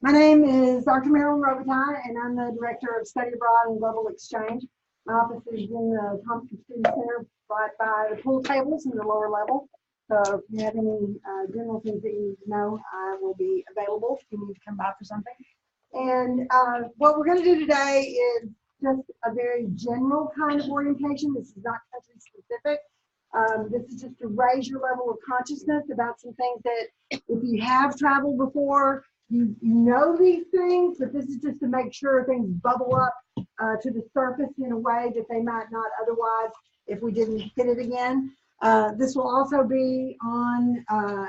My name is Dr. Marilyn Robitaille, and I'm the Director of Study Abroad and Global Exchange. My office is in the Thompson Student Center right by the pool tables in the lower level. So if you have any general things that you need to know, I will be available if you need to come by for something. And what we're going to do today is just a very general kind of orientation. This is not country specific. This is just to raise your level of consciousness about some things that if you have traveled before, you know these things, but this is just to make sure things bubble up to the surface in a way that they might not otherwise if we didn't hit it again. This will also be on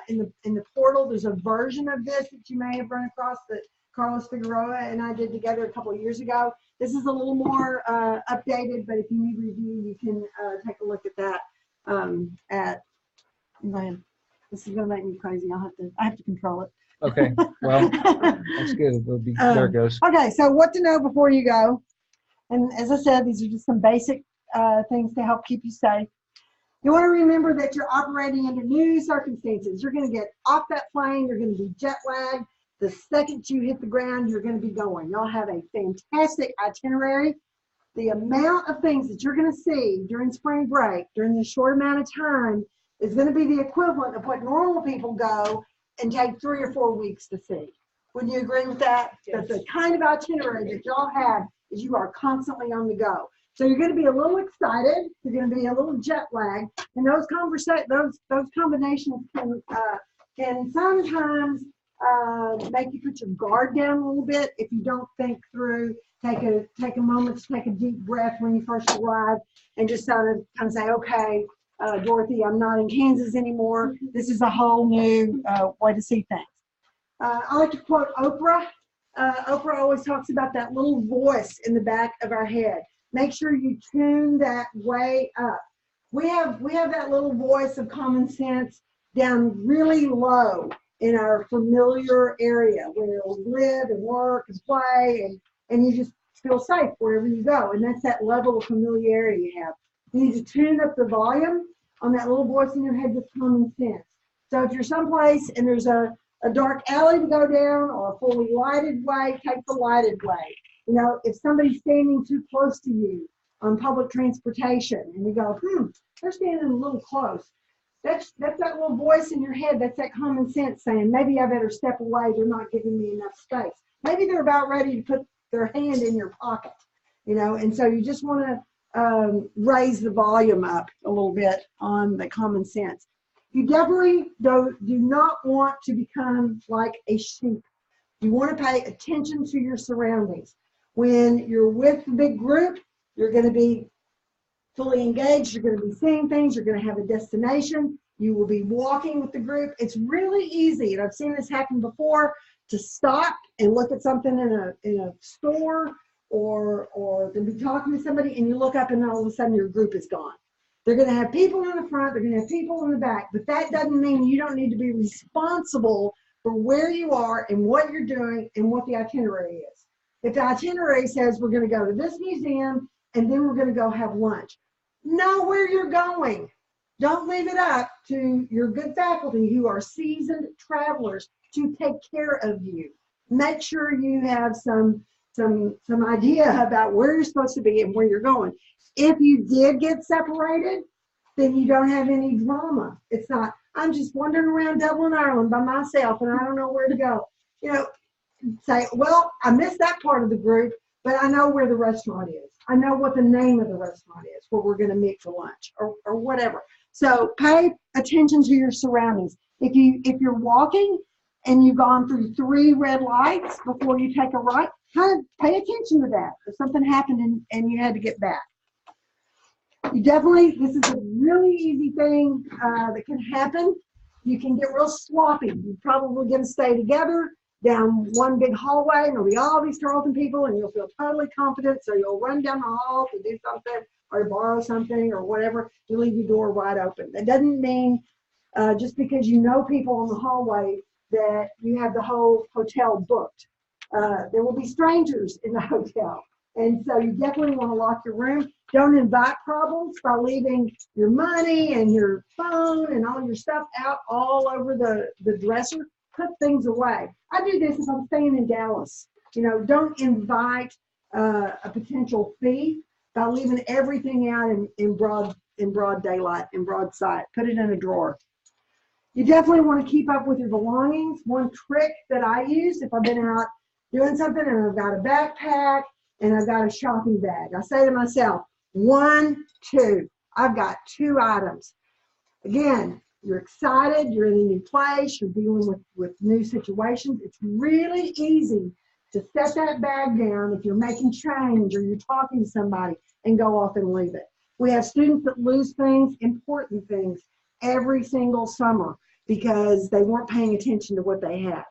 in the portal. There's a version of this that you may have run across that Carlos Figueroa and I did together a couple of years ago. This is a little more updated, but if you need review, you can take a look at that. This is gonna make me crazy. I have to control it. Okay, well, that's good. It'll be, there it goes. Okay, so what to know before you go. And as I said, these are just some basic things to help keep you safe. You want to remember that you're operating under new circumstances. You're going to get off that plane. You're going to be jet lagged. The second you hit the ground, you're going to be going. Y'all have a fantastic itinerary. The amount of things that you're going to see during spring break, during this short amount of time, is going to be the equivalent of what normal people go and take 3 or 4 weeks to see. Wouldn't you agree with that? Yes. That the kind of itinerary that y'all have is you are constantly on the go. So you're going to be a little excited. You're going to be a little jet lagged, and those combinations can sometimes make you put your guard down a little bit if you don't think through. Take a moment to take a deep breath when you first arrive, and just kind of say, okay. Dorothy, I'm not in Kansas anymore. This is a whole new way to see things. I like to quote Oprah. Oprah always talks about that little voice in the back of our head. Make sure you tune that way up. We have that little voice of common sense down really low in our familiar area where we live and work and play, and you just feel safe wherever you go. And that's that level of familiarity you have. You need to tune up the volume on that little voice in your head with common sense. So if you're someplace and there's a dark alley to go down or a fully lighted way, take the lighted way. You know, if somebody's standing too close to you on public transportation and you go, they're standing a little close. That's that little voice in your head. That's that common sense saying, maybe I better step away. They're not giving me enough space. Maybe they're about ready to put their hand in your pocket, you know, and so you just want to raise the volume up a little bit on the common sense. You definitely do not want to become like a sheep. You want to pay attention to your surroundings. When you're with the big group, you're going to be fully engaged. You're going to be seeing things. You're going to have a destination. You will be walking with the group. It's really easy, and I've seen this happen before, to stop and look at something in a store or to be talking to somebody, and you look up and all of a sudden your group is gone. They're going to have people in the front, they're going to have people in the back, but that doesn't mean you don't need to be responsible for where you are and what you're doing and what the itinerary is. If the itinerary says we're going to go to this museum and then we're going to go have lunch, know where you're going. Don't leave it up to your good faculty who are seasoned travelers to take care of you. Make sure you have some idea about where you're supposed to be and where you're going. If you did get separated, then you don't have any drama. It's not, I'm just wandering around Dublin, Ireland by myself and I don't know where to go. You know, say, well, I missed that part of the group, but I know where the restaurant is. I know what the name of the restaurant is where we're going to meet for lunch or whatever. So pay attention to your surroundings. If you're walking and you've gone through 3 red lights before you take a right, kind of pay attention to that. If something happened and you had to get back. This is a really easy thing that can happen. You can get real sloppy. You're probably going to stay together down one big hallway, and there'll be all these Tarleton people, and you'll feel totally confident, so you'll run down the hall to do something or to borrow something or whatever. You leave your door wide open. That doesn't mean just because you know people in the hallway that you have the whole hotel booked. There will be strangers in the hotel. And so you definitely want to lock your room. Don't invite problems by leaving your money and your phone and all your stuff out all over the dresser. put things away. I do this if I'm staying in Dallas. You know, don't invite a potential thief by leaving everything out in broad daylight, in broad sight. Put it in a drawer. You definitely want to keep up with your belongings. One trick that I use if I've been out doing something and I've got a backpack and I've got a shopping bag, I say to myself, 1, 2, I've got 2 items. Again, you're excited, you're in a new place, you're dealing with new situations. It's really easy to set that bag down if you're making change or you're talking to somebody and go off and leave it. We have students that lose things, important things, every single summer because they weren't paying attention to what they had.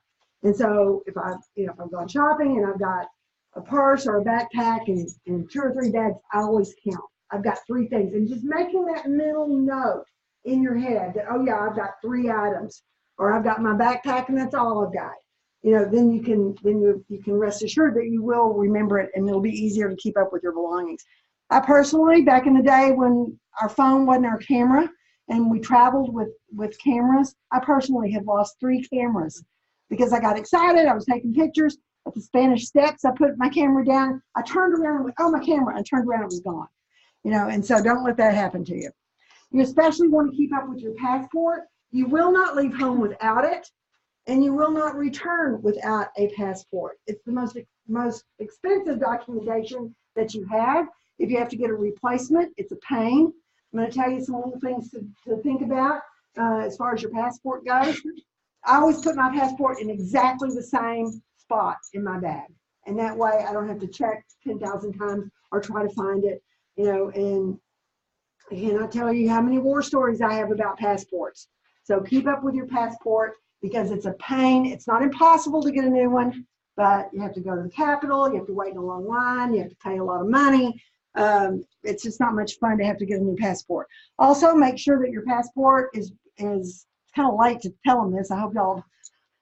And so if I've gone shopping and I've got a purse or a backpack and 2 or 3 bags, I always count. I've got 3 things. And just making that mental note in your head that, oh yeah, I've got 3 items, or I've got my backpack and that's all I've got. You know, then you can rest assured that you will remember it and it'll be easier to keep up with your belongings. I personally, back in the day when our phone wasn't our camera and we traveled with cameras, I personally have lost 3 cameras because I got excited. I was taking pictures at the Spanish Steps. I put my camera down. I turned around and went, oh, my camera. I turned around, it was gone. You know, and so don't let that happen to you. You especially want to keep up with your passport. You will not leave home without it, and you will not return without a passport. It's the most expensive documentation that you have. If you have to get a replacement, it's a pain. I'm going to tell you some little things to think about as far as your passport goes. I always put my passport in exactly the same spot in my bag, and that way I don't have to check 10,000 times or try to find it. You know, and I cannot tell you how many war stories I have about passports. So keep up with your passport because it's a pain. It's not impossible to get a new one, but you have to go to the Capitol, you have to wait in a long line, you have to pay a lot of money. It's just not much fun to have to get a new passport. Also, make sure that your passport is kind of late to tell them this. I hope y'all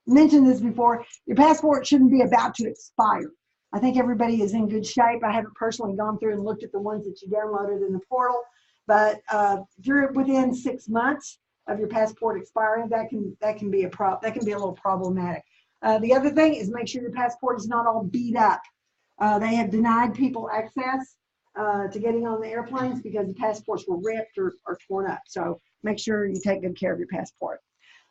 mentioned this before. Your passport shouldn't be about to expire. I think everybody is in good shape. I haven't personally gone through and looked at the ones that you downloaded in the portal, but if you're within 6 months of your passport expiring, that can be a little problematic. The other thing is make sure your passport is not all beat up. They have denied people access to getting on the airplanes because the passports were ripped or torn up. So make sure you take good care of your passport.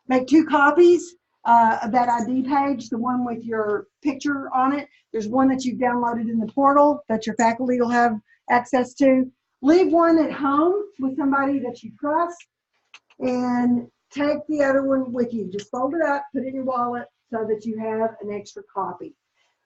Make 2 copies of that ID page, the one with your picture on it. There's one that you've downloaded in the portal that your faculty will have access to. Leave one at home with somebody that you trust and take the other one with you. Just fold it up, put it in your wallet so that you have an extra copy.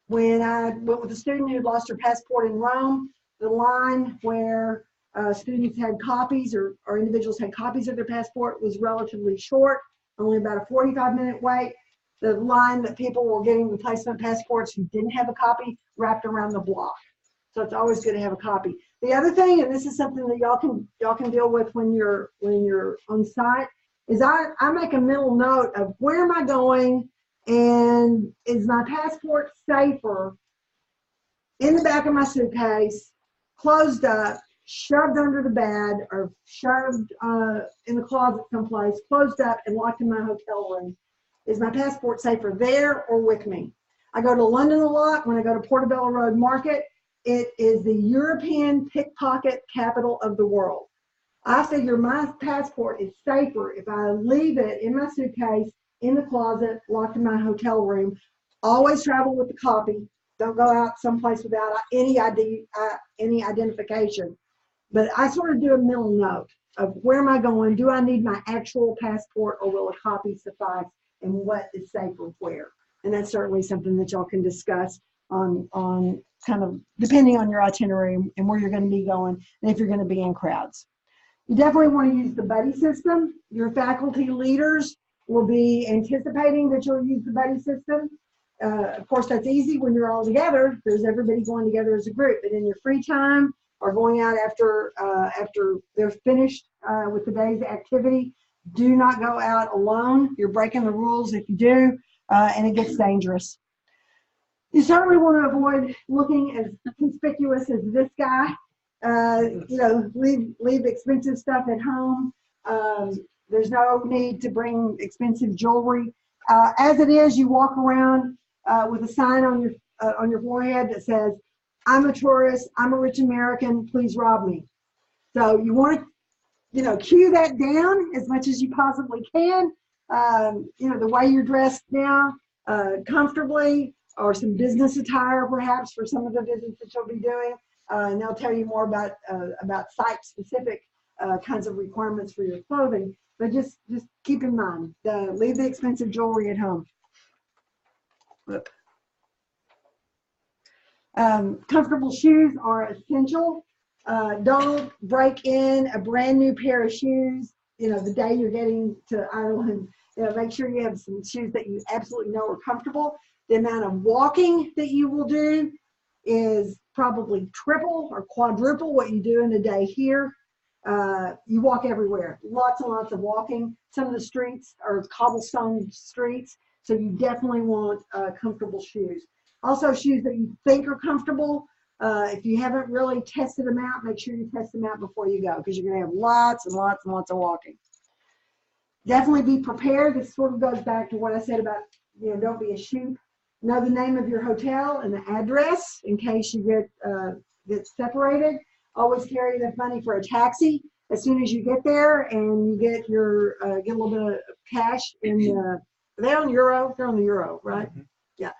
When I went with a student who lost her passport in Rome, the line where students had copies or individuals had copies of their passport was relatively short, only about a 45-minute wait. The line that people were getting replacement passports who didn't have a copy wrapped around the block. So it's always good to have a copy. The other thing, and this is something that y'all can deal with when you're on site, is I make a mental note of where am I going and is my passport safer in the back of my suitcase, closed up, shoved under the bed, or shoved in the closet someplace, closed up and locked in my hotel room. Is my passport safer there or with me? I go to London a lot. When I go to Portobello Road Market, it is the European pickpocket capital of the world. I figure my passport is safer if I leave it in my suitcase, in the closet, locked in my hotel room. Always travel with a copy. Don't go out someplace without any identification. But I sort of do a mental note of where am I going? Do I need my actual passport or will a copy suffice? And what is safer where? And that's certainly something that y'all can discuss on kind of depending on your itinerary and where you're going to be going and if you're going to be in crowds. You definitely want to use the buddy system. Your faculty leaders will be anticipating that you'll use the buddy system. Of course, that's easy when you're all together. There's everybody going together as a group. But in your free time or going out after they're finished with the day's activity, do not go out alone. You're breaking the rules if you do, and it gets dangerous. You certainly want to avoid looking as conspicuous as this guy. Leave expensive stuff at home. There's no need to bring expensive jewelry. As it is, you walk around with a sign on your forehead that says, "I'm a tourist. I'm a rich American. Please rob me." So you want to, cue that down as much as you possibly can. The way you're dressed now, comfortably, or some business attire perhaps for some of the visits that you'll be doing. And they'll tell you more about site-specific kinds of requirements for your clothing. But just keep in mind, leave the expensive jewelry at home. Comfortable shoes are essential. Don't break in a brand new pair of shoes, the day you're getting to Ireland. Make sure you have some shoes that you absolutely know are comfortable. The amount of walking that you will do is probably triple or quadruple what you do in a day here. You walk everywhere, lots and lots of walking. Some of the streets are cobblestone streets, so you definitely want comfortable shoes. Also, shoes that you think are comfortable. If you haven't really tested them out, make sure you test them out before you go, because you're going to have lots and lots and lots of walking. Definitely be prepared. This sort of goes back to what I said about, don't be a sheep. Know the name of your hotel and the address in case you get separated. Always carry enough money for a taxi as soon as you get there, and you get a little bit of cash in the. They're on euro. They're on the euro, right? Mm-hmm. Yeah.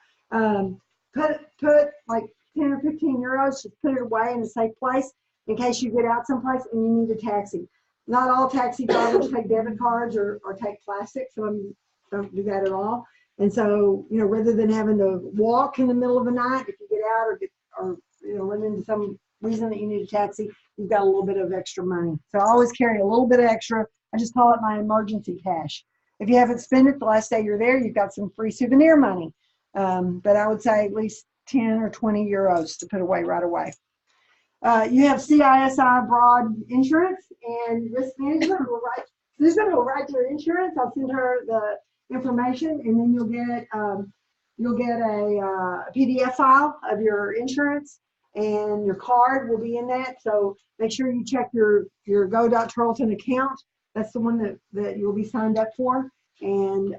Put like 10 or 15 euros. Just put it away in a safe place in case you get out someplace and you need a taxi. Not all taxi drivers take debit cards or take plastic. Some of them don't do that at all. And so, rather than having to walk in the middle of the night, if you get out or run into some reason that you need a taxi, you've got a little bit of extra money. So I always carry a little bit of extra. I just call it my emergency cash. If you haven't spent it the last day you're there, you've got some free souvenir money. But I would say at least 10 or 20 euros to put away right away. You have CISI Broad Insurance and Risk Management. Susan will write your insurance. I'll send her the information, and then you'll get a PDF file of your insurance, and your card will be in that. So make sure you check your Go.Tarleton account. That's the one that you'll be signed up for, and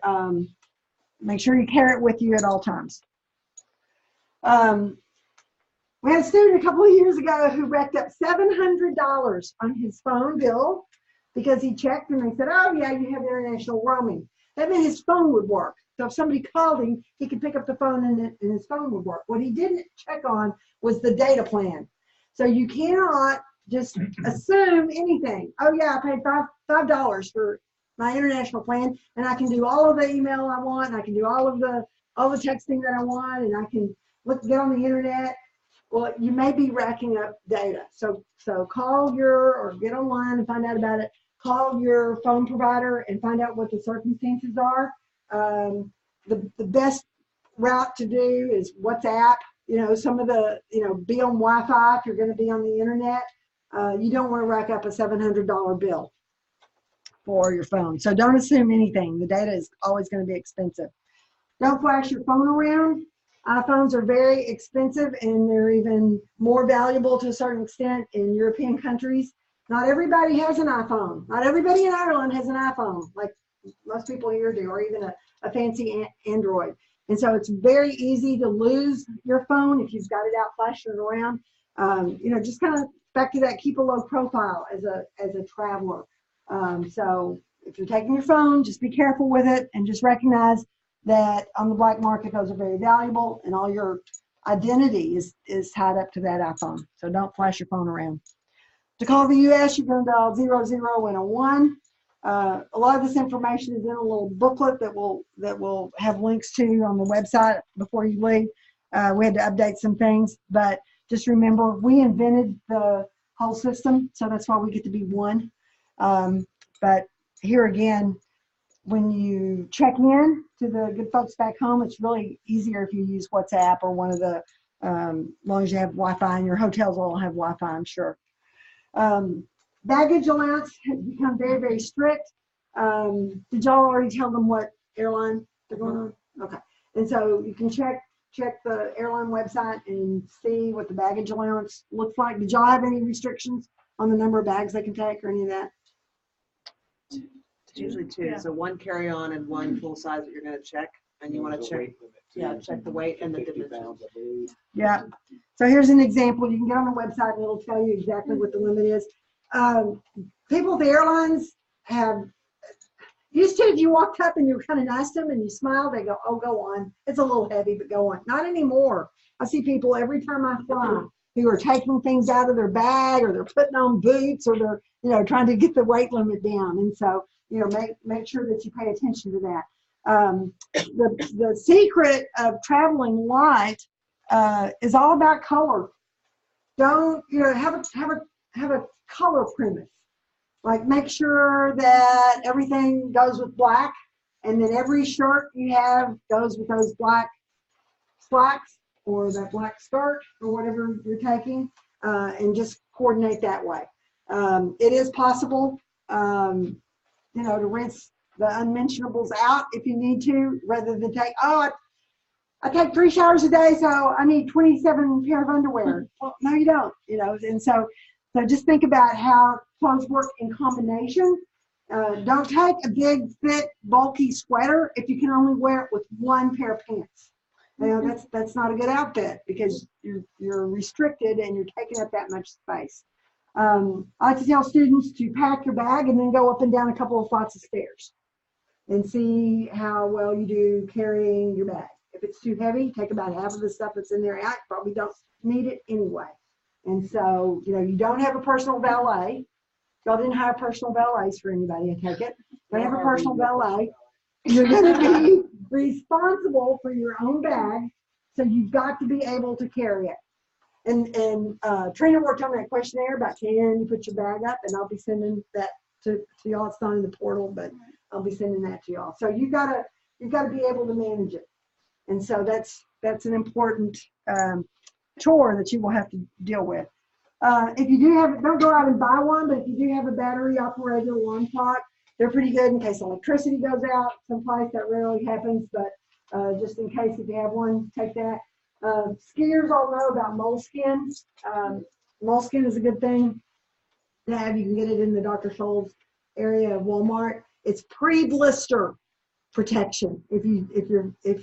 make sure you carry it with you at all times. We had a student a couple of years ago who racked up $700 on his phone bill because he checked and they said, "Oh yeah, you have international roaming." That meant his phone would work. So if somebody called him, he could pick up the phone and his phone would work. What he didn't check on was the data plan. So you cannot just assume anything. "Oh yeah, I paid $5 for my international plan, and I can do all of the email I want, and I can do all the texting that I want, and I can get on the internet." Well, you may be racking up data. So call or get online and find out about it. Call your phone provider and find out what the circumstances are. The best route to do is WhatsApp. Some of the, be on Wi-Fi if you're going to be on the internet. You don't want to rack up a $700 bill for your phone. So don't assume anything. The data is always going to be expensive. Don't flash your phone around. iPhones are very expensive, and they're even more valuable to a certain extent in European countries. Not everybody has an iPhone. Not everybody in Ireland has an iPhone, like most people here do, or even a fancy Android. And so it's very easy to lose your phone if you've got it out flashing it around. Just kind of back to that, keep a low profile as a traveler. So if you're taking your phone, just be careful with it, and just recognize that on the black market, those are very valuable, and all your identity is tied up to that iPhone. So don't flash your phone around. To call the U.S., you're going to dial 00 and a 1. A lot of this information is in a little booklet that will have links to on the website before you leave. We had to update some things, but just remember, we invented the whole system, so that's why we get to be one. But here again, when you check in to the good folks back home, it's really easier if you use WhatsApp or one of the, as long as you have Wi-Fi, and your hotels will have Wi-Fi, I'm sure. Baggage allowance has become very, very strict. Did y'all already tell them what airline they're going on? Okay. And so you can check the airline website and see what the baggage allowance looks like. Did y'all have any restrictions on the number of bags they can take or any of that? It's usually two. Yeah. So one carry-on and one full size that you're going to check, and you want to check. Yeah, check the weight and the dimensions. Yeah. So here's an example. You can get on the website and it'll tell you exactly what the limit is. People at the airlines have used to, if you walked up and you were kind of nice to them and you smiled, they go, oh, go on. It's a little heavy, but go on. Not anymore. I see people every time I fly who are taking things out of their bag, or they're putting on boots, or they're, you know, trying to get the weight limit down. And so, you know, make sure that you pay attention to that. The secret of traveling light is all about color. Don't, you know, have a color premise. Like, make sure that everything goes with black, and then every shirt you have goes with those black slacks or that black skirt or whatever you're taking, and just coordinate that way. It is possible, you know, to rinse the unmentionables out if you need to, rather than take, oh, I take 3 showers a day, so I need 27 pair of underwear. Well, no, you don't, you know. And so just think about how clothes work in combination. Don't take a big, thick, bulky sweater if you can only wear it with 1 pair of pants. You know, that's not a good outfit, because you're restricted and you're taking up that much space. I like to tell students to pack your bag and then go up and down a couple of flights of stairs and see how well you do carrying your bag. If it's too heavy, take about half of the stuff that's in there out. You probably don't need it anyway. And so, you know, you don't have a personal valet. Y'all didn't hire personal valets for anybody, I take it. Don't have a personal valet. You're going to be responsible for your own bag, so you've got to be able to carry it. And Trina worked on that questionnaire about can you put your bag up, and I'll be sending that to y'all. It's not in the portal, but I'll be sending that to y'all. So you've got to be able to manage it. And so that's an important chore that you will have to deal with. If you do have, don't go out and buy one, but if you do have a battery operated alarm clock, they're pretty good in case electricity goes out someplace. That rarely happens, but just in case, if you have one, take that. Skiers all know about moleskin. Moleskin is a good thing to have. You can get it in the Dr. Scholl's area of Walmart. It's pre-blister protection. If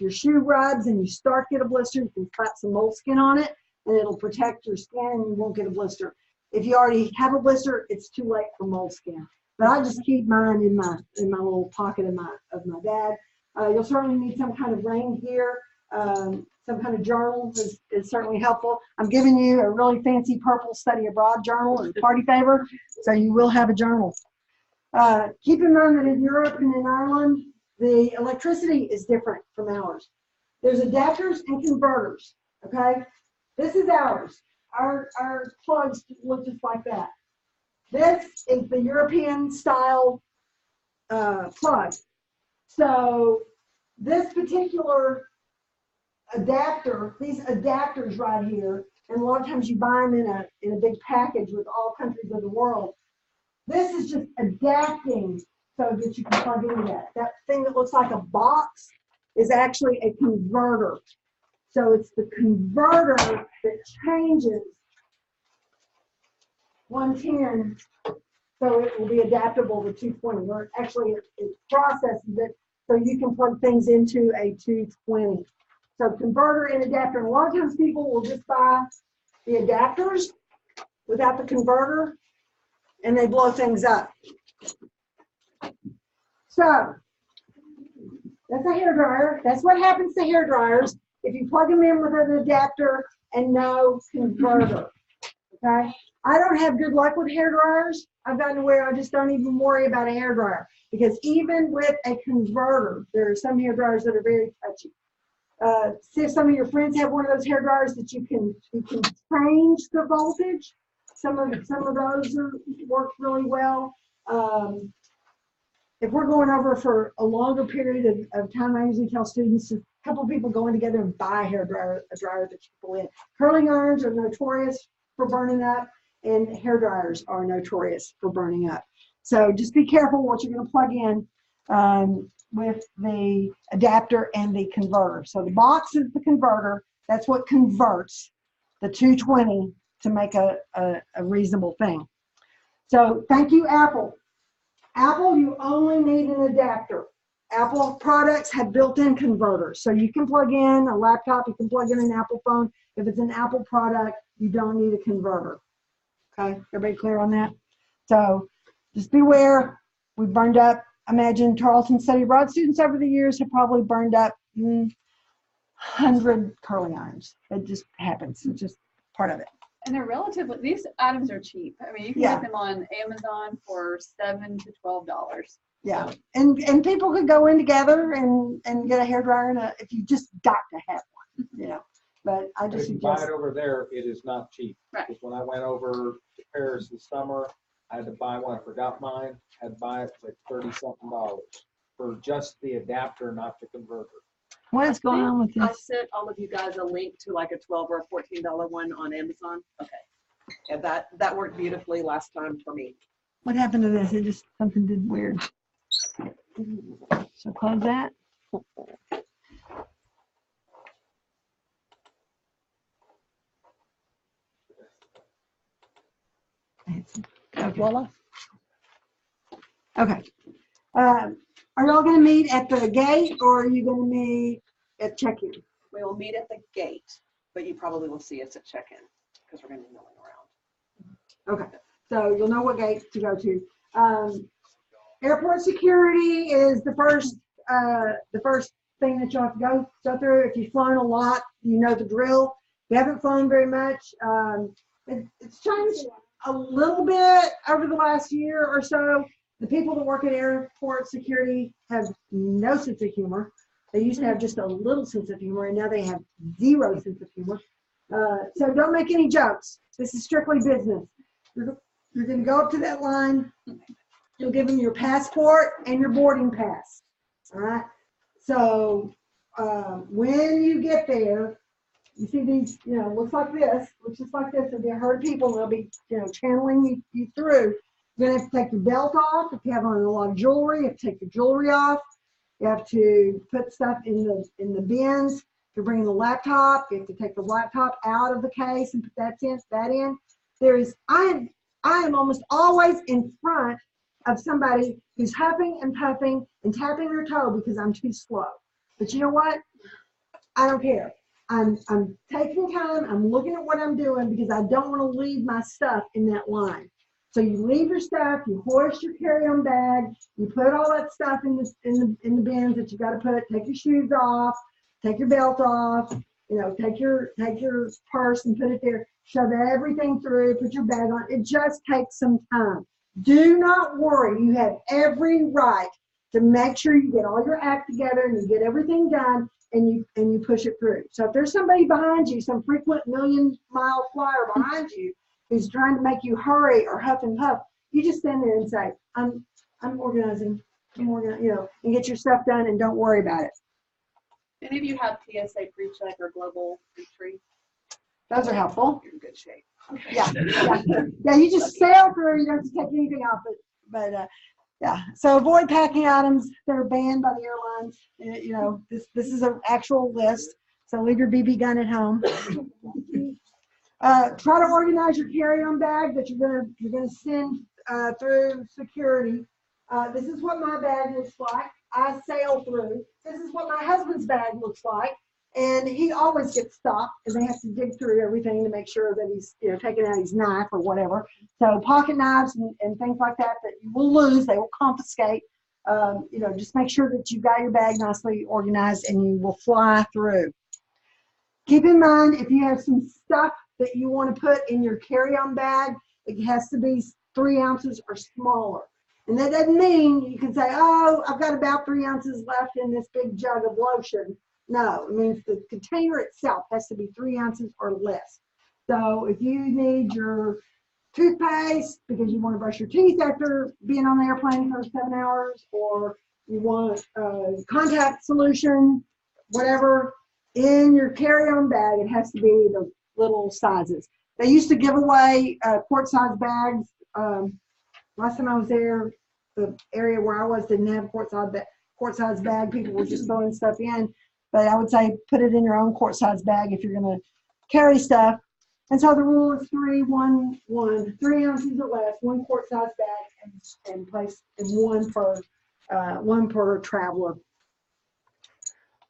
your shoe rubs and you start to get a blister, you can slap some moleskin on it, and it'll protect your skin and you won't get a blister. If you already have a blister, it's too late for moleskin. But I just keep mine in my little pocket of my bag. You'll certainly need some kind of rain gear. Some kind of journal is certainly helpful. I'm giving you a really fancy purple study abroad journal as a party favor, so you will have a journal. Keep in mind that in Europe and in Ireland, the electricity is different from ours. There's adapters and converters, okay? This is ours. Our plugs look just like that. This is the European style plug. So this particular adapter, these adapters right here, and a lot of times you buy them in a big package with all countries of the world. This is just adapting so that you can plug into that. That thing that looks like a box is actually a converter. So it's the converter that changes 110 so it will be adaptable to 220. Or actually, it processes it so you can plug things into a 220. So converter and adapter. And a lot of times people will just buy the adapters without the converter, and they blow things up. So that's a hairdryer. That's what happens to hairdryers if you plug them in with an adapter and no converter. Okay? I don't have good luck with hairdryers. I've gotten to where I just don't even worry about a hairdryer, because even with a converter, there are some hairdryers that are very touchy. See if some of your friends have one of those hairdryers that you can change the voltage. Some of those work really well. If we're going over for a longer period of time, I usually tell students, a couple of people going together and buy a dryer that you pull in. Curling irons are notorious for burning up, and hair dryers are notorious for burning up. So just be careful what you're going to plug in with the adapter and the converter. So the box is the converter. That's what converts the 220 to make a reasonable thing. So thank you, Apple. Apple, you only need an adapter. Apple products have built-in converters. So you can plug in a laptop, you can plug in an Apple phone. If it's an Apple product, you don't need a converter. Okay, everybody clear on that? So just beware. We burned up, imagine Tarleton Study Abroad students over the years have probably burned up 100 curling irons. It just happens. It's just part of it. And they're relatively, these items are cheap. I mean, you can Yeah. get them on Amazon for $7 to $12. Yeah, and people could go in together and get a hairdryer and if you just got to have one, you know. But I just If you buy suggest, it over there, it is not cheap. Right. Because when I went over to Paris this summer, I had to buy one. I forgot mine. Had to buy it for like $30-something for just the adapter, not the converter. what is going on with I this? sent all of you guys a link to like a $12 or a $14 one on Amazon. Okay. And that worked beautifully last time for me. What happened to this? It just, something did weird. So close that. Okay. Voila. Okay. Are y'all gonna meet at the gate or are you gonna meet at check-in? We will meet at the gate, but you probably will see us at check-in because we're going to be milling around. Okay, so you'll know what gate to go to. Airport security is the first thing that you'll have to go through. If you've flown a lot, you know the drill. If you haven't flown very much, it's changed a little bit over the last year or so. The people that work at airport security have no sense of humor. They used to have just a little sense of humor, and now they have zero sense of humor. So don't make any jokes. This is strictly business. You're going to go up to that line. You'll give them your passport and your boarding pass. All right. So when you get there, you see these, looks like this. Looks just like this. There'll be a herd of people. They'll be, channeling you through. You're going to have to take your belt off. If you have on a lot of jewelry, you have to take your jewelry off. You have to put stuff in the bins. If you're bringing the laptop, you have to take the laptop out of the case and put that in. I am almost always in front of somebody who's huffing and puffing and tapping their toe because I'm too slow. But you know what? I don't care. I'm taking time. I'm looking at what I'm doing because I don't want to leave my stuff in that line. So you leave your stuff, you hoist your carry-on bag, you put all that stuff in the bins that you got to put. Take your shoes off, take your belt off, take your purse and put it there. Shove everything through, put your bag on. It just takes some time. Do not worry. You have every right to make sure you get all your act together and you get everything done and you push it through. So if there's somebody behind you, some frequent million-mile flyer behind you, who's trying to make you hurry or huff and puff, you just stand there and say, I'm organizing, and get your stuff done and don't worry about it. Any of you have TSA pre-check or global entry? Those are helpful. You're in good shape. Yeah, you just sail through, you don't have to take anything off it. But yeah, so avoid packing items that are banned by the airlines. This is an actual list, so leave your BB gun at home. Try to organize your carry-on bag that you're gonna send through security. This is what my bag looks like. I sail through. This is what my husband's bag looks like, and he always gets stopped because they have to dig through everything to make sure that he's taking out his knife or whatever. So pocket knives and things like that you will lose, they will confiscate. Just make sure that you've got your bag nicely organized and you will fly through. Keep in mind, if you have some stuff that you want to put in your carry-on bag, it has to be 3 ounces or smaller. And that doesn't mean you can say, oh, I've got about 3 ounces left in this big jug of lotion. No, it means the container itself has to be 3 ounces or less. So if you need your toothpaste because you want to brush your teeth after being on the airplane for 7 hours, or you want a contact solution, whatever, in your carry-on bag, it has to be the little sizes. They used to give away quart-size bags. Last time I was there, the area where I was didn't have quart-size bag. People were just throwing stuff in. But I would say put it in your own quart-size bag if you're going to carry stuff. And so the rule is 3-1-1, 3 ounces or less, 1 quart size bag, and place in one per traveler.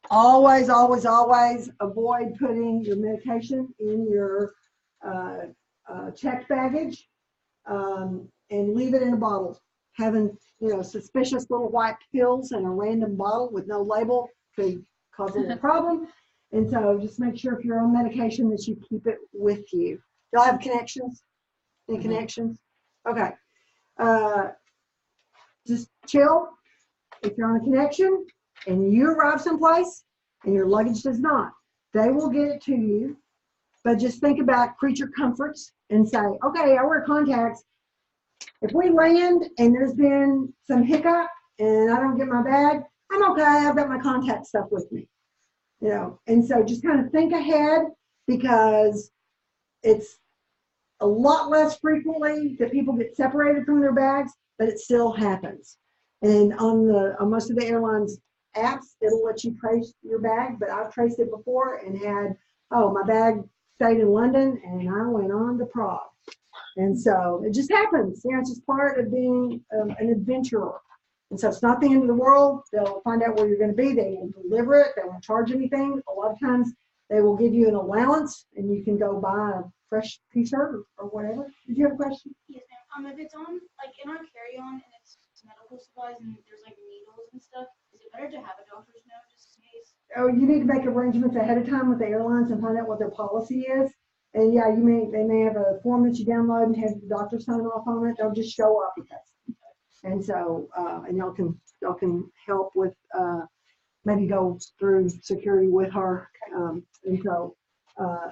Always, always, always avoid putting your medication in your checked baggage, and leave it in a bottle. Having, suspicious little white pills in a random bottle with no label could cause a little problem. And so just make sure if you're on medication that you keep it with you. Y'all have connections? Any connections? Okay. Just chill. If you're on a connection and you arrive someplace and your luggage does not, they will get it to you. But just think about creature comforts and say, okay, I wear contacts. If we land and there's been some hiccup and I don't get my bag, I'm okay. I've got my contact stuff with me. And so just kind of think ahead, because it's a lot less frequently that people get separated from their bags, but it still happens. And on most of the airlines apps, it'll let you trace your bag, but I've traced it before and had, my bag stayed in London and I went on to Prague. And so it just happens. It's just part of being an adventurer. And so it's not the end of the world. They'll find out where you're going to be. They will deliver it. They won't charge anything. A lot of times they will give you an allowance and you can go buy a fresh t-shirt or whatever. Did you have a question? Yes, ma'am. If it's on, like in our carry-on and it's medical supplies and there's like needles and stuff, is it better to have a doctor's note just in case? Oh, you need to make arrangements ahead of time with the airlines and find out what their policy is. And yeah, they may have a form that you download and have the doctor sign off on it. They'll just show up with that. And so, and y'all can help with, maybe go through security with her. And so,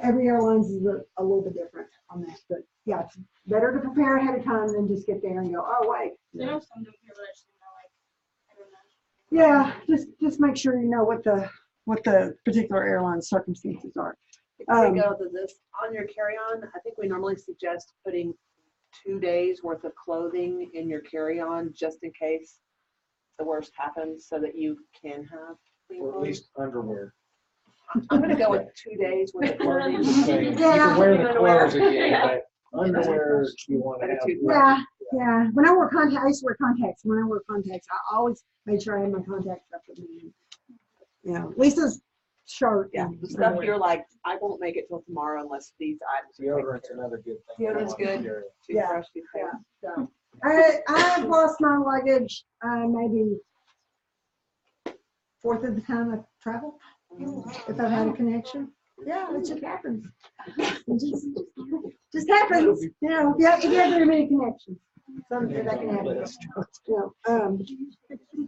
every airlines is a little bit different on that, but yeah, it's better to prepare ahead of time than just get there and go, oh, wait. I know some don't care, but I just don't know, like, I don't know. Yeah, just make sure you know what the particular airline circumstances are. Before we go to this, on your carry-on, I think we normally suggest putting 2 days worth of clothing in your carry-on just in case the worst happens, so that you can have clean Or at clothes. least underwear. I'm gonna go with 2 days worth of clothing. You can wear the clothes again, but underwear you want to have. Yeah. When I wore contacts, I used to wear contacts. When I wore contacts, I always made sure I had my contact stuff with me. Lisa's shirt. Yeah, the stuff you're like, I won't make it till tomorrow unless these items are taken Deodorant's care of. another good thing. Deodorant's good. Yeah. Toothbrush, toothpaste. So I've lost my luggage maybe 1/4 of the time I travel, if I've had a connection. Yeah, it just happens. It just happens. If you have very many connections, something that can happen. Just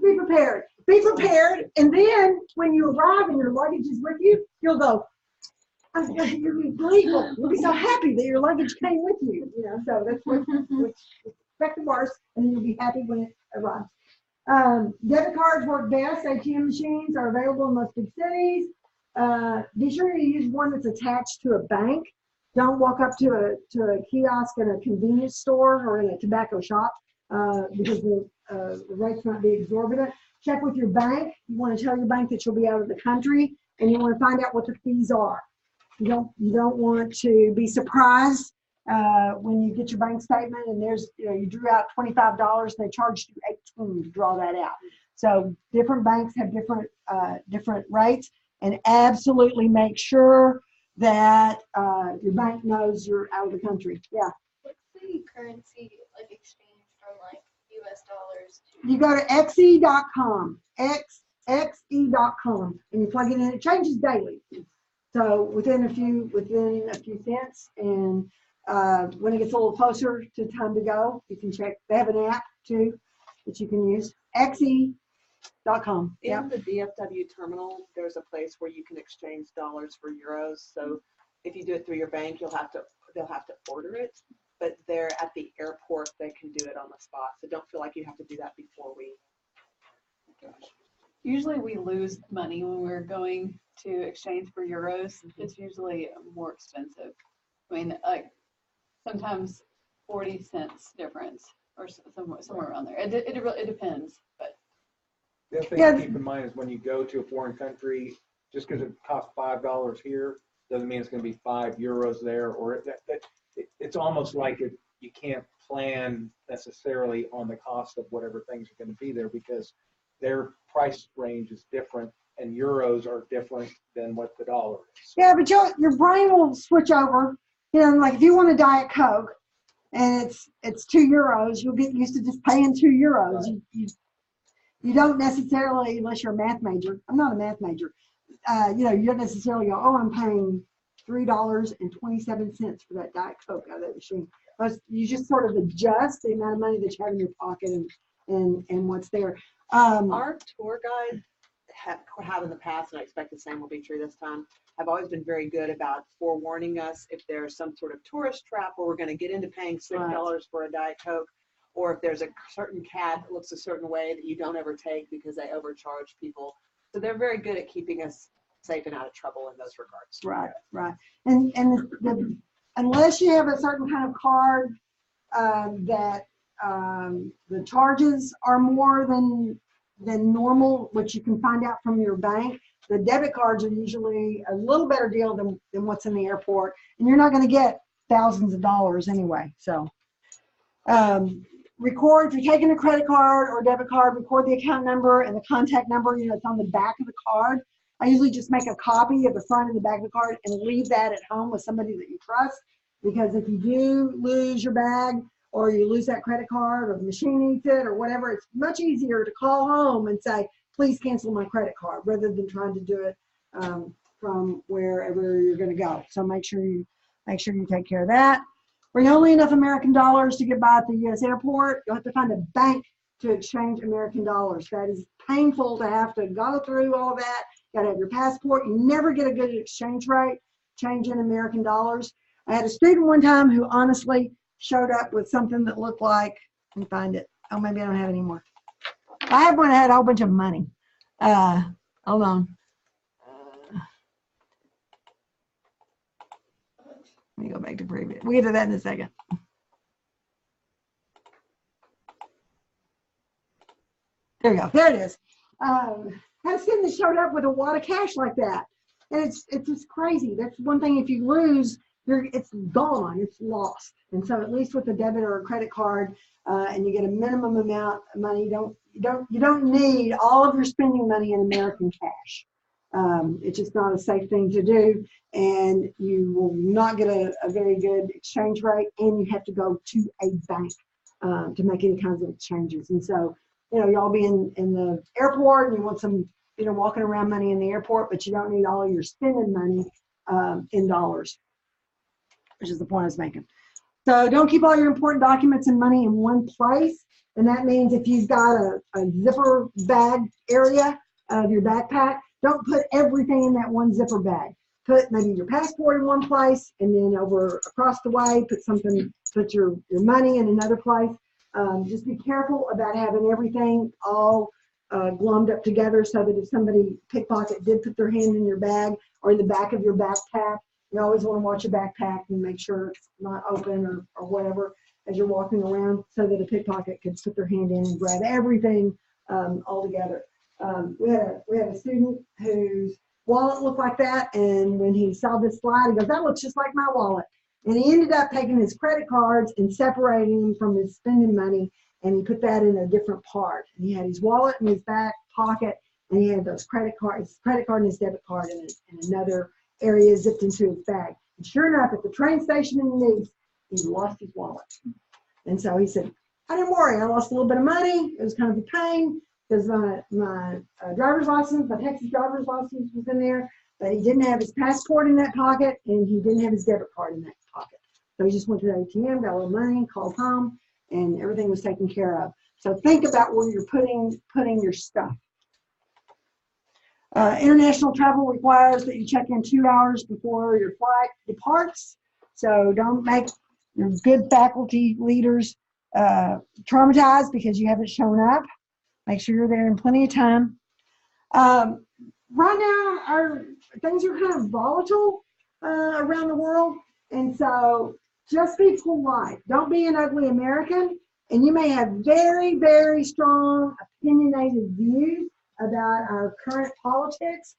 be prepared. Be prepared, and then when you arrive and your luggage is with you, you'll go. You'll be grateful. You'll be so happy that your luggage came with you. So that's what expect the worst, and then you'll be happy when it arrives. Debit cards work best. ATM machines are available in most big cities. Be sure you use one that's attached to a bank. Don't walk up to a kiosk in a convenience store or in a tobacco shop, because the rates might be exorbitant. Check with your bank. You want to tell your bank that you'll be out of the country, and you want to find out what the fees are. You don't want to be surprised when you get your bank statement and there's you drew out $25 and they charged you $18 to draw that out. So different banks have different rates, and absolutely make sure that your bank knows you're out of the country. Yeah. What's the currency like exchange from like US dollars to? You go to xe.com, xe.com, and you plug it in. It changes daily. So within a few cents, and when it gets a little closer to time to go, you can check. They have an app too that you can use. xe.com. In the DFW terminal, there's a place where you can exchange dollars for euros. So if you do it through your bank, they'll have to order it. But they're at the airport, they can do it on the spot. So don't feel like you have to do that before we. Usually we lose money when we're going to exchange for euros. It's usually more expensive. I mean, like sometimes 40 cents difference or somewhere around there. It depends, but. The other thing to keep in mind is when you go to a foreign country, just because it costs $5 here, doesn't mean it's gonna be €5 there, or it's almost like you can't plan necessarily on the cost of whatever things are gonna be there, because their price range is different and euros are different than what the dollar is. Yeah, but your brain will switch over. You know, like if you want a Diet Coke and it's €2, you'll get used to just paying €2. Right. You don't necessarily, unless you're a math major. I'm not a math major. You know, you don't necessarily go, oh, I'm paying $3.27 for that Diet Coke out of that machine. But you just sort of adjust the amount of money that you have in your pocket and what's there. Our tour guide have in the past, and I expect the same will be true this time, have always been very good about forewarning us if there's some sort of tourist trap where we're going to get into paying $6 for a Diet Coke, or if there's a certain cab that looks a certain way that you don't ever take because they overcharge people. So they're very good at keeping us safe and out of trouble in those regards. Right, right. And unless you have a certain kind of card that the charges are more than normal, which you can find out from your bank, the debit cards are usually a little better deal than what's in the airport, and you're not going to get thousands of dollars anyway. So record, if you're taking a credit card or debit card, record the account number and the contact number. You know, it's on the back of the card. I usually just make a copy of the front and the back of the card and leave that at home with somebody that you trust, because if you do lose your bag or you lose that credit card or the machine eats it or whatever, it's much easier to call home and say, please cancel my credit card, rather than trying to do it from wherever you're going to go. So make sure you take care of that. Bring only enough American dollars to get by at the U.S. airport. You'll have to find a bank to exchange American dollars. That is painful to have to go through all that. You got to have your passport. You never get a good exchange rate, change in American dollars. I had a student one time who honestly showed up with something that looked like, let me find it. Oh, maybe I don't have it anymore. I had one that had a whole bunch of money. Hold on. Let me go back to previous. We'll get to that in a second. There you go. There it is. Had a student that showed up with a wad of cash like that. And it's just crazy. That's one thing. If you lose, it's gone. It's lost. And so at least with a debit or a credit card, and you get a minimum amount of money, you don't need all of your spending money in American cash. It's just not a safe thing to do, and you will not get a very good exchange rate, and you have to go to a bank to make any kinds of exchanges. And so, you know, y'all be in the airport and you want some, you know, walking around money in the airport, but you don't need all of your spending money in dollars, which is the point I was making. So don't keep all your important documents and money in one place. And that means if you've got a zipper bag area of your backpack, don't put everything in that one zipper bag. Put maybe your passport in one place, and then over across the way, put your money in another place. Just be careful about having everything all glommed up together, so that if somebody pickpocket did put their hand in your bag or in the back of your backpack, you always want to watch your backpack and make sure it's not open or whatever as you're walking around, so that a pickpocket could put their hand in and grab everything all together. We had a student whose wallet looked like that, and when he saw this slide, he goes, that looks just like my wallet. And he ended up taking his credit cards and separating them from his spending money, and he put that in a different part. And he had his wallet in his back pocket, and he had those credit card and his debit card in another area zipped into his bag. And sure enough, at the train station in Nice, he lost his wallet. And so he said, I didn't worry, I lost a little bit of money. It was kind of a pain, because my driver's license, my Texas driver's license was in there, but he didn't have his passport in that pocket, and he didn't have his debit card in that pocket. So he just went to the ATM, got a little money, called home, and everything was taken care of. So think about where you're putting your stuff. International travel requires that you check in 2 hours before your flight departs. So don't make your good faculty leaders traumatized because you haven't shown up. Make sure you're there in plenty of time. Right now, things are kind of volatile around the world. And so just be polite. Don't be an ugly American. And you may have very, very strong opinionated views about our current politics.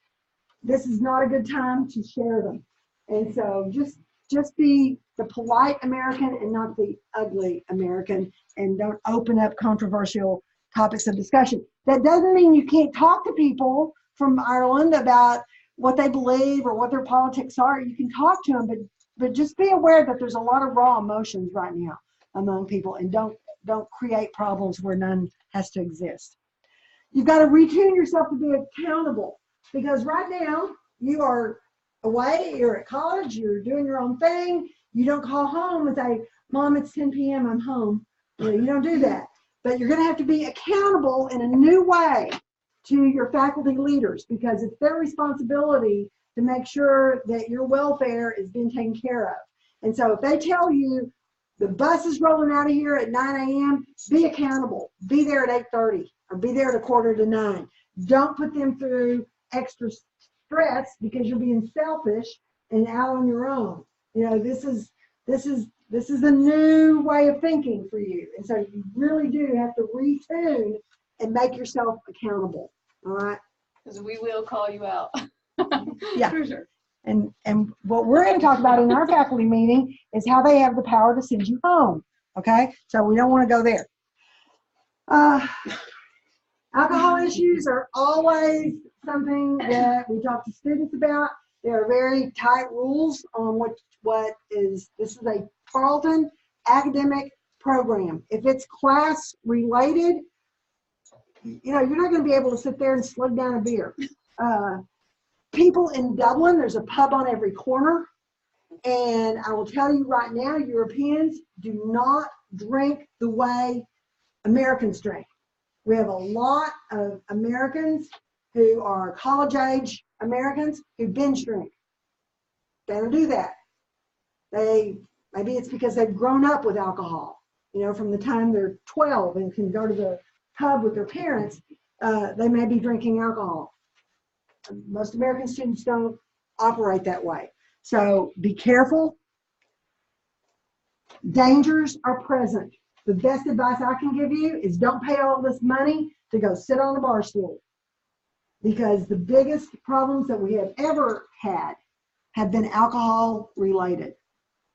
This is not a good time to share them. And so just be the polite American and not the ugly American, and don't open up controversial topics of discussion. That doesn't mean you can't talk to people from Ireland about what they believe or what their politics are. You can talk to them, but just be aware that there's a lot of raw emotions right now among people, and don't create problems where none has to exist. You've got to retune yourself to be accountable, because right now you are away, you're at college, you're doing your own thing. You don't call home and say, Mom, it's 10 p.m., I'm home. You don't do that. But you're going to have to be accountable in a new way to your faculty leaders, because it's their responsibility to make sure that your welfare is being taken care of. And so if they tell you the bus is rolling out of here at 9 a.m., be accountable. Be there at 8:30 or be there at 8:45. Don't put them through extra stress because you're being selfish and out on your own. This is a new way of thinking for you. And so you really do have to retune and make yourself accountable. All right. Because we will call you out. Yeah. For sure. And what we're going to talk about in our faculty meeting is how they have the power to send you home. Okay. So we don't want to go there. Alcohol issues are always something that we talk to students about. There are very tight rules on this is a Tarleton academic program. If it's class related, you're not going to be able to sit there and slug down a beer. People in Dublin, there's a pub on every corner. And I will tell you right now, Europeans do not drink the way Americans drink. We have a lot of Americans who are college-age Americans who binge drink. They don't do that. Maybe it's because they've grown up with alcohol, from the time they're 12 and can go to the pub with their parents. They may be drinking alcohol. Most American students don't operate that way. So be careful. Dangers are present. The best advice I can give you is don't pay all this money to go sit on a bar stool, because the biggest problems that we have ever had have been alcohol related.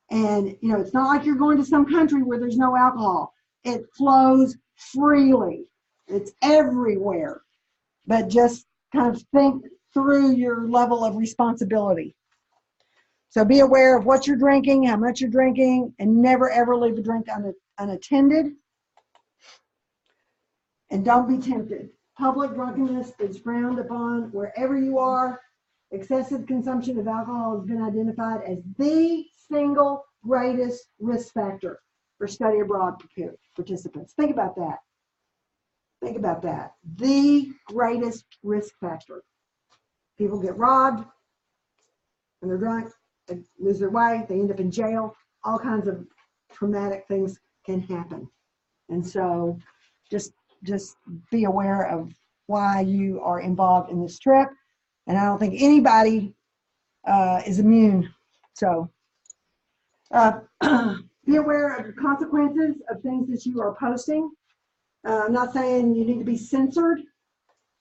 And, it's not like you're going to some country where there's no alcohol. It flows freely. It's everywhere. But just kind of think through your level of responsibility. So be aware of what you're drinking, how much you're drinking, and never ever leave a drink unattended. And don't be tempted. Public drunkenness is frowned upon wherever you are. Excessive consumption of alcohol has been identified as the single greatest risk factor for study abroad participants. Think about that. Think about that. The greatest risk factor. People get robbed when they're drunk, they lose their way, they end up in jail. All kinds of traumatic things can happen. And so just be aware of why you are involved in this trip. And I don't think anybody is immune. So be aware of the consequences of things that you are posting. I'm not saying you need to be censored,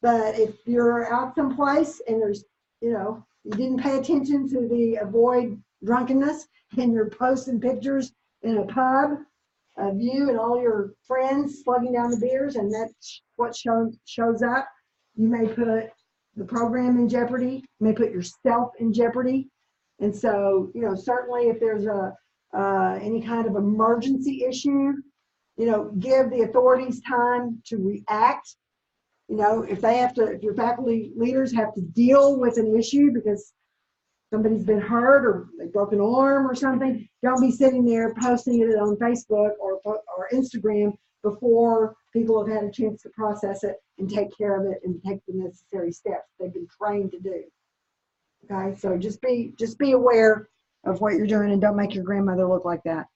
but if you're out someplace and there's, you didn't pay attention to the avoid drunkenness and you're posting pictures in a pub of you and all your friends slugging down the beers, and that's what shows up, you may put the program in jeopardy, you may put yourself in jeopardy. And so, certainly if there's any kind of emergency issue, give the authorities time to react. If your faculty leaders have to deal with an issue because somebody's been hurt or they broke an arm or something, don't be sitting there posting it on Facebook or Instagram before people have had a chance to process it and take care of it and take the necessary steps they've been trained to do. Okay, so just be aware of what you're doing, and don't make your grandmother look like that.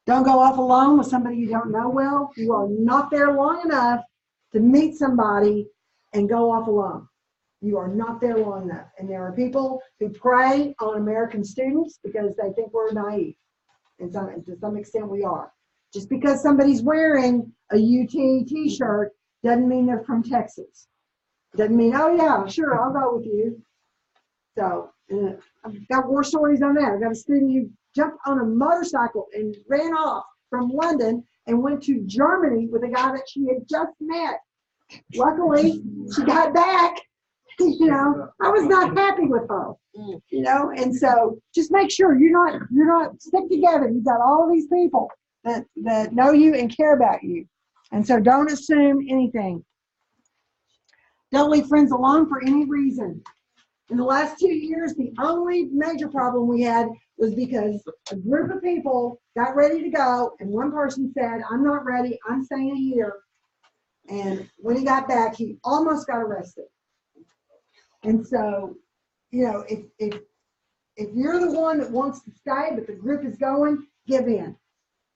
Don't go off alone with somebody you don't know well. You are not there long enough to meet somebody and go off alone. You are not there long enough. And there are people who prey on American students because they think we're naive. And to some extent we are. Just because somebody's wearing a UT t-shirt doesn't mean they're from Texas. Doesn't mean, oh yeah, sure, I'll go with you. So And I've got war stories on that. I've got a student who jumped on a motorcycle and ran off from London and went to Germany with a guy that she had just met. Luckily, she got back. You know, I was not happy with her. You know, and so just make sure you're not stick together. You've got all of these people that know you and care about you, and so don't assume anything. Don't leave friends alone for any reason. In the last 2 years, the only major problem we had was because a group of people got ready to go, and one person said, "I'm not ready. I'm staying here." And when he got back, he almost got arrested. And so, you know, if you're the one that wants to stay, but the group is going, give in.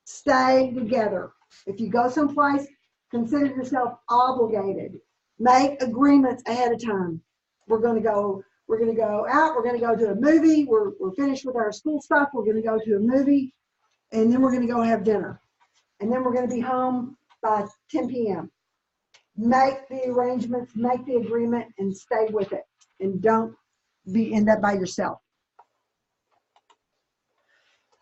Stay together. If you go someplace, consider yourself obligated. Make agreements ahead of time. We're going to go out. We're going to go to a movie. We're finished with our school stuff. We're going to go to a movie, and then we're going to go have dinner. And then we're going to be home by 10 p.m. Make the arrangements, make the agreement, and stay with it. And don't end up by yourself.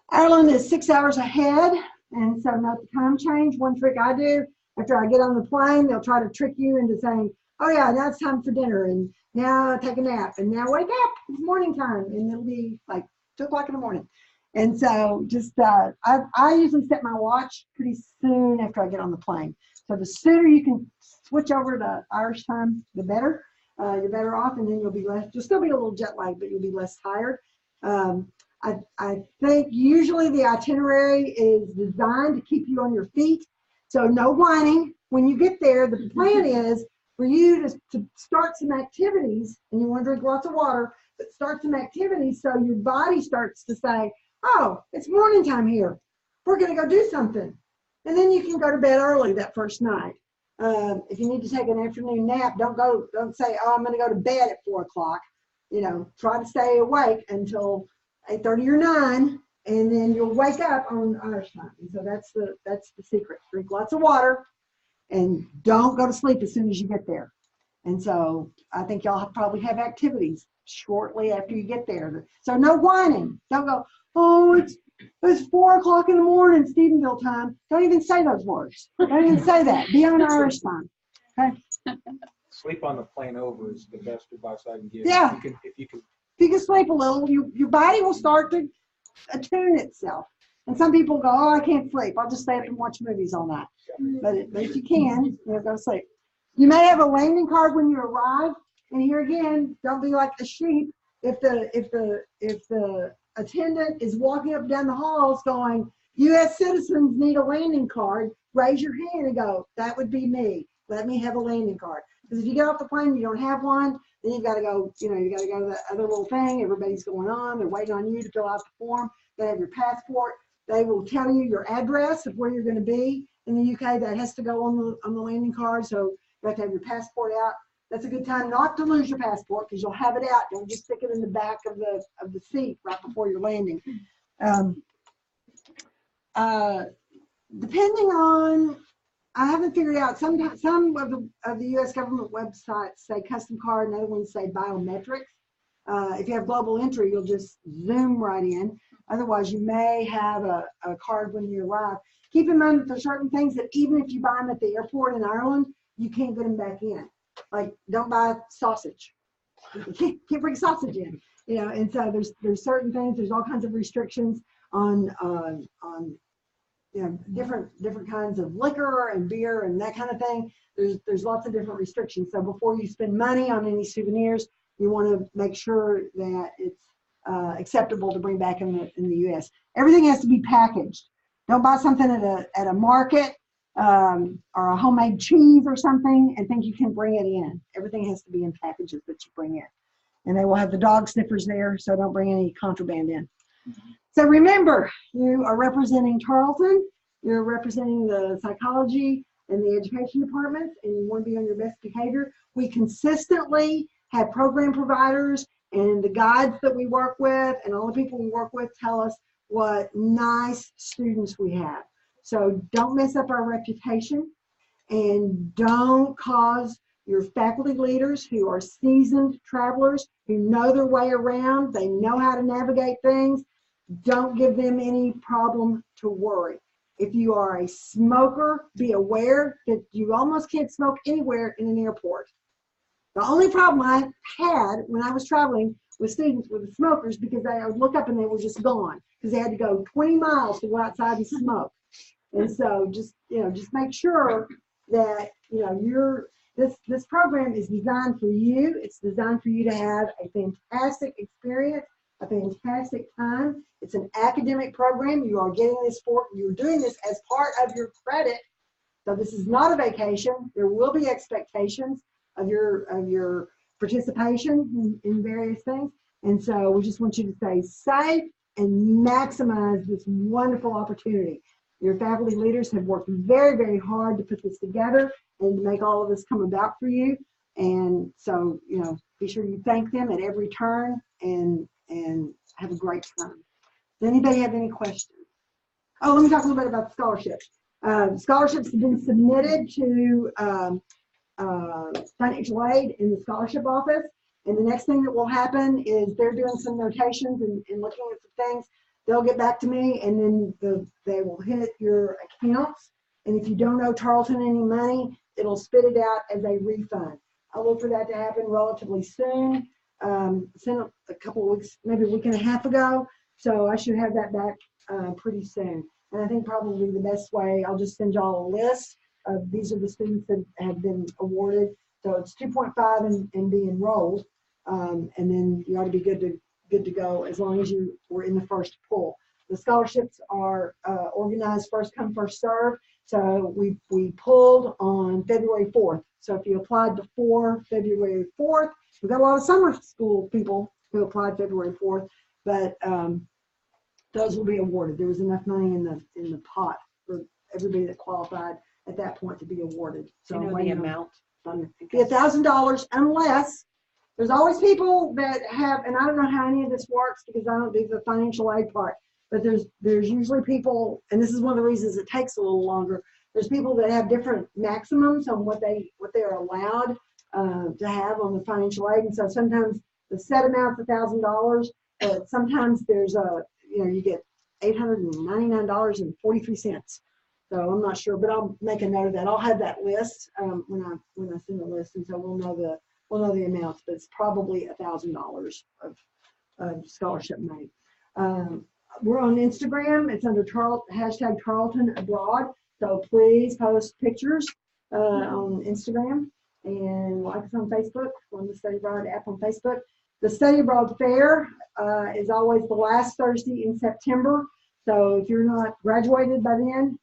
Ireland is 6 hours ahead, and so note the time change. One trick I do, after I get on the plane, they'll try to trick you into saying, "Oh yeah, now it's time for dinner, and now take a nap, and now wake up, it's morning time," and it'll be like 2 o'clock in the morning. And so just, I usually set my watch pretty soon after I get on the plane. So the sooner you can switch over to Irish time, the better. You're better off, and then you'll still be a little jet lagged, but you'll be less tired. I think usually the itinerary is designed to keep you on your feet. So no whining. When you get there, the plan is for you to start some activities, and you want to drink lots of water, but start some activities so your body starts to say, "Oh, it's morning time here. We're going to go do something." And then you can go to bed early that first night. If you need to take an afternoon nap, don't say, "Oh, I'm going to go to bed at 4 o'clock." You know, try to stay awake until 8:30 or 9, and then you'll wake up on Irish time. And so that's the secret. Drink lots of water, and don't go to sleep as soon as you get there. And so I think y'all probably have activities shortly after you get there. So no whining. Don't go, "Oh, it's 4 o'clock in the morning, Stephenville time." Don't even say those words. Don't even say that. Be on Irish time. Okay. Sleep on the plane over is the best advice I can give. Yeah. If you can. If you can sleep a little, your body will start to attune itself. And some people go, "Oh, I can't sleep. I'll just stay up and watch movies all night." But if you can, go to sleep. You may have a landing card when you arrive. And here again, don't be like the sheep. If the attendant is walking up and down the halls going, "U.S. citizens need a landing card," raise your hand and go, "That would be me. Let me have a landing card." Because if you get off the plane, you don't have one, then you've got to go, you got to go to the other little thing. Everybody's going on. They're waiting on you to fill out the form. They have your passport. They will tell you your address of where you're going to be. In the UK, that has to go on the landing card. So you have to have your passport out. That's a good time not to lose your passport, because you'll have it out. Don't just stick it in the back of the seat right before you're landing. Depending on, I haven't figured out, some of the U.S. government websites say custom card, and other ones say biometrics. If you have global entry, you'll just zoom right in. Otherwise, you may have a card when you arrive. Keep in mind that there's certain things that even if you buy them at the airport in Ireland, you can't get them back in. Like, don't buy sausage. You can't bring sausage in. And so there's certain things. There's all kinds of restrictions on different kinds of liquor and beer and that kind of thing. There's lots of different restrictions. So before you spend money on any souvenirs, you want to make sure that it's acceptable to bring back in the U.S. Everything has to be packaged. Don't buy something at a market or a homemade cheese or something and think you can bring it in. Everything has to be in packages that you bring in. And they will have the dog sniffers there, so don't bring any contraband in. So remember, you are representing Tarleton, you're representing the psychology and the education departments, and you want to be on your best behavior. We consistently have program providers, and the guides that we work with and all the people we work with tell us what nice students we have. So don't mess up our reputation, and don't cause your faculty leaders who are seasoned travelers, who know their way around, they know how to navigate things. Don't give them any problem to worry. If you are a smoker, be aware that you almost can't smoke anywhere in an airport. The only problem I had when I was traveling with students with the smokers, because I would look up and they were just gone, because they had to go 20 miles to go outside and smoke. And so just make sure that, this program is designed for you. It's designed for you to have a fantastic experience, a fantastic time. It's an academic program. You are getting this you're doing this as part of your credit. So this is not a vacation. There will be expectations of your participation in various things. And so we just want you to stay safe and maximize this wonderful opportunity. Your faculty leaders have worked very, very hard to put this together and to make all of this come about for you. And so, be sure you thank them at every turn and have a great time. Does anybody have any questions? Oh, let me talk a little bit about the scholarships. Scholarships have been submitted to financial aid in the scholarship office. And the next thing that will happen is they're doing some notations and looking at some things. They'll get back to me, and then they will hit your accounts. And if you don't owe Tarleton any money, it'll spit it out as a refund. I'll look for that to happen relatively soon. Sent a couple of weeks, maybe a week and a half ago. So I should have that back pretty soon. And I think probably the best way, I'll just send y'all a list of these are the students that have been awarded. So it's 2.5 and be enrolled. And then you ought to be good to go as long as you were in the first pool. The scholarships are organized first come, first serve. So we pulled on February 4th. So if you applied before February 4th, we've got a lot of summer school people who applied February 4th, but those will be awarded. There was enough money in the pot for everybody that qualified at that point to be awarded. So Do you know the amount? Be $1,000 unless there's always people that have, and I don't know how any of this works because I don't do the financial aid part, but there's usually people, and this is one of the reasons it takes a little longer. There's people that have different maximums on what they are allowed to have on the financial aid, and so sometimes the set amount's $1,000, but sometimes there's you get $899.43. So I'm not sure, but I'll make a note of that. I'll have that list when I send the list, and so we'll know the amounts. But it's probably $1,000 of scholarship money. We're on Instagram. It's under hashtag Tarleton Abroad. So please post pictures on Instagram and like us on Facebook on the Study Abroad app on Facebook. The Study Abroad Fair is always the last Thursday in September. So if you're not graduated by then,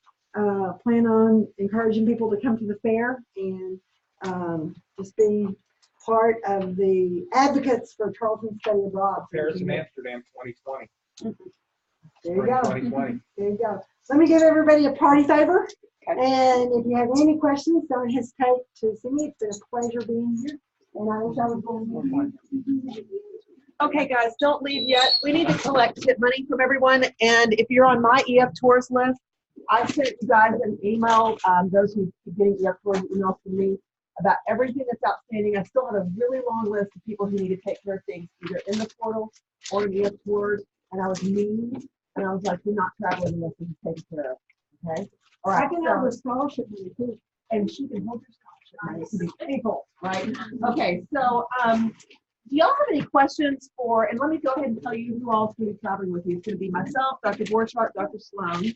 plan on encouraging people to come to the fair and just be part of the advocates for Tarleton Study Abroad. Paris and Amsterdam 2020. There you go. 2020. There you go. Let me give everybody a party favor. And if you have any questions, don't hesitate to see me. It's been a pleasure being here. And I wish I was going more. Okay, guys, don't leave yet. We need to collect tip money from everyone. And if you're on my EF Tours list, I sent you guys an email, those who keep getting EF Tours emails from me about everything that's outstanding. I still have a really long list of people who need to take care of things, either in the portal or in EF Tours. And I was mean, and I was like, you're not traveling unless it's taken care of, okay? All right, I can have a scholarship money too. and she can hold your scholarship money to be people, right? Okay, so do y'all have any questions for, and let me go ahead and tell you who else is going to be traveling with you. It's going to be myself, Dr. Borchardt, Dr. Sloan.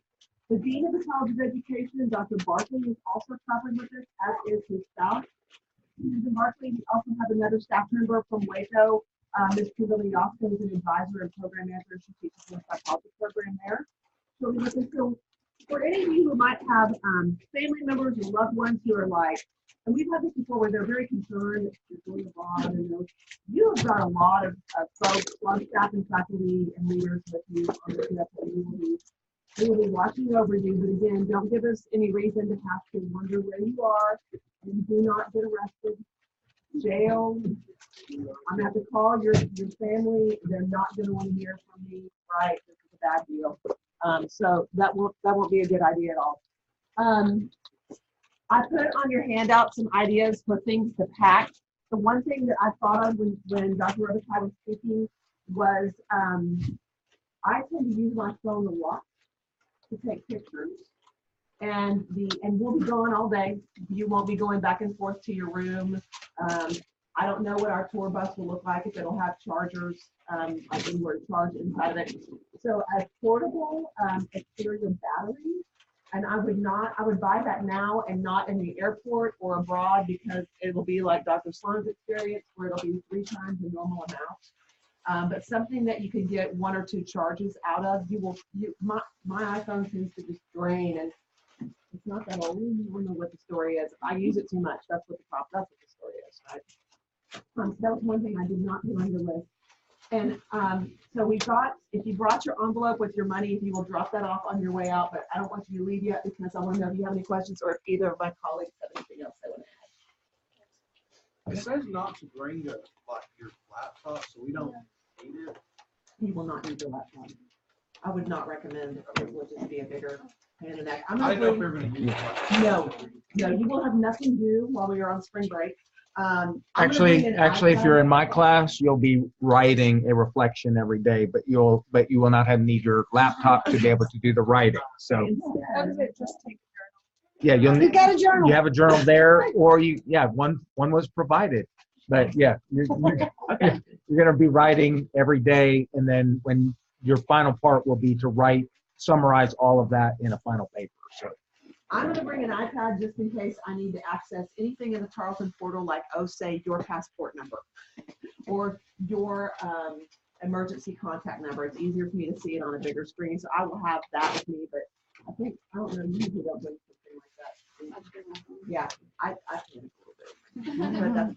The Dean of the College of Education, Dr. Barkley, is also traveling with us, as is his staff. Susan Barkley, we also have another staff member from Waco, Ms. Kimberly Austin, is an advisor and program manager. She teaches in the psychology program there. So for any of you who might have family members or loved ones who are like, and we've had this before where they're very concerned that you're going abroad, and you have got a lot of folks, a lot of staff and faculty and leaders with you on the we will be watching over you, but again, don't give us any reason to have to wonder where you are, and do not get arrested, jailed. I'm gonna have to call your family. They're not gonna want to hear from me, right? This is a bad deal. So that won't be a good idea at all. I put on your handout some ideas for things to pack. The one thing that I thought of when Dr. Robitaille was speaking was I tend to use my phone a lot to take pictures. And we'll be gone all day. You won't be going back and forth to your room. I don't know what our tour bus will look like, if it'll have chargers, like anywhere to charge inside of it. So a portable exterior battery, and I would buy that now and not in the airport or abroad, because it will be like Dr. Sloan's experience, where it'll be 3 times the normal amount. But something that you can get 1 or 2 charges out of. My iPhone tends to just drain, and it's not that old. You don't know what the story is. I use it too much. That's what the story is, right? So that was one thing I did not put on your list. And so if you brought your envelope with your money, if you will drop that off on your way out, but I don't want you to leave yet, because I want to know if you have any questions, or if either of my colleagues have anything else they want to add. It says not to bring your laptop, so we don't need it. You will not need your laptop. I would not recommend it would just be a bigger hand and neck. I didn't know if we were gonna use it. No, you will have nothing to do while we are on spring break. I'm gonna Actually, bring an if you're iPad. in my class, you'll be writing a reflection every day, but you will not need your laptop to be able to do the writing. So yeah, You got a journal. you have a journal there, or one was provided, but yeah, you're gonna be writing every day, and then when your final part will be to summarize all of that in a final paper. So I'm going to bring an iPad just in case I need to access anything in the Tarleton portal, like, say, your passport number or your emergency contact number. It's easier for me to see it on a bigger screen, so I will have that with me. But I don't know, you usually don't bring something like that. Yeah, I can a little bit. But that's,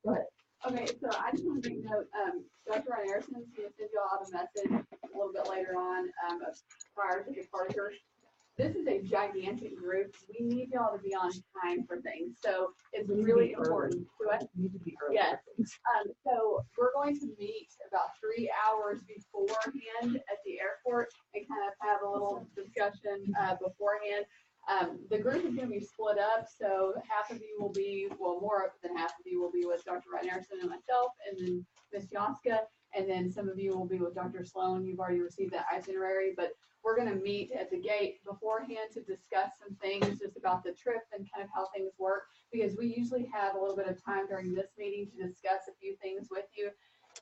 go ahead. Okay, so I just want to make note, Dr. Ryan Harrison is going to send you all out a message a little bit later on, prior to departure. This is a gigantic group. We need y'all to be on time for things, so it's really important. Need to be early. Yes. So we're going to meet about 3 hours beforehand at the airport and kind of have a little discussion beforehand. The group is going to be split up, so half of you will be, more than half of you will be with Dr. Ryan Harrison and myself, and then Ms. Yaska, and then some of you will be with Dr. Sloan. You've already received that itinerary, but we're going to meet at the gate beforehand to discuss some things just about the trip and kind of how things work, because we usually have a little bit of time during this meeting to discuss a few things with you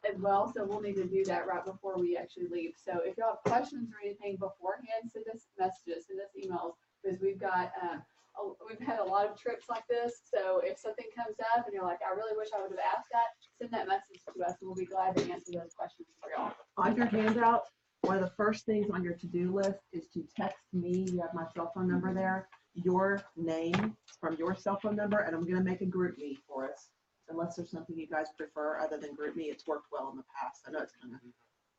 as well. So we'll need to do that right before we actually leave. So if y'all have questions or anything beforehand, send us messages, send us emails, because we've had a lot of trips like this. So if something comes up and you're like, I really wish I would have asked that, send that message to us and we'll be glad to answer those questions for y'all. On your handout, one of the first things on your to-do list is to text me. You have my cell phone number there, your name from your cell phone number, and I'm going to make a group meet for us. Unless there's something you guys prefer other than group me. It's worked well in the past. I know it's kind of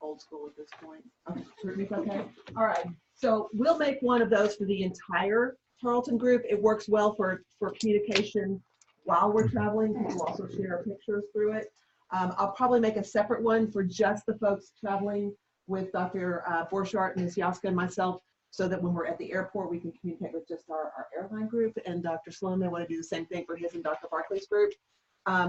old school at this point. Okay, group meet's okay. All right. So we'll make one of those for the entire Tarleton group. It works well for communication while we're traveling. People also share pictures through it. I'll probably make a separate one for just the folks traveling with Dr. Borchardt, Ms. Yaska, and myself, so that when we're at the airport, we can communicate with just our airline group. And Dr. Sloan may want to do the same thing for his and Dr. Barkley's group.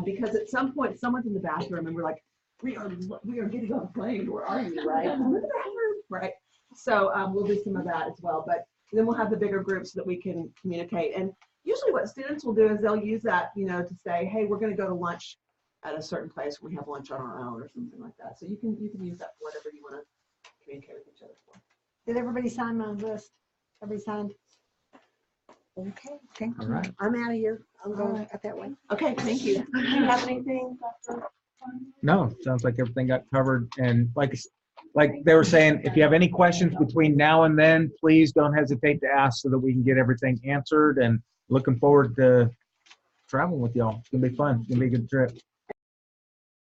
Because at some point, someone's in the bathroom and we're like, we are getting on a plane. Where are you, right? I'm in the bathroom, right? So we'll do some of that as well. But then we'll have the bigger groups so that we can communicate. And usually what students will do is they'll use that, to say, hey, we're going to go to lunch at a certain place. We have lunch on our own or something like that. So you can use that for whatever you want to communicate with each other for. Did everybody sign my list? Everybody signed? Okay. all right. I'm out of here. I'm going out that way. Okay, thank you. Do you have anything, Dr.? No, sounds like everything got covered. And like they were saying, if you have any questions between now and then, please don't hesitate to ask so that we can get everything answered. And looking forward to traveling with y'all. It's gonna be fun. It's gonna be a good trip.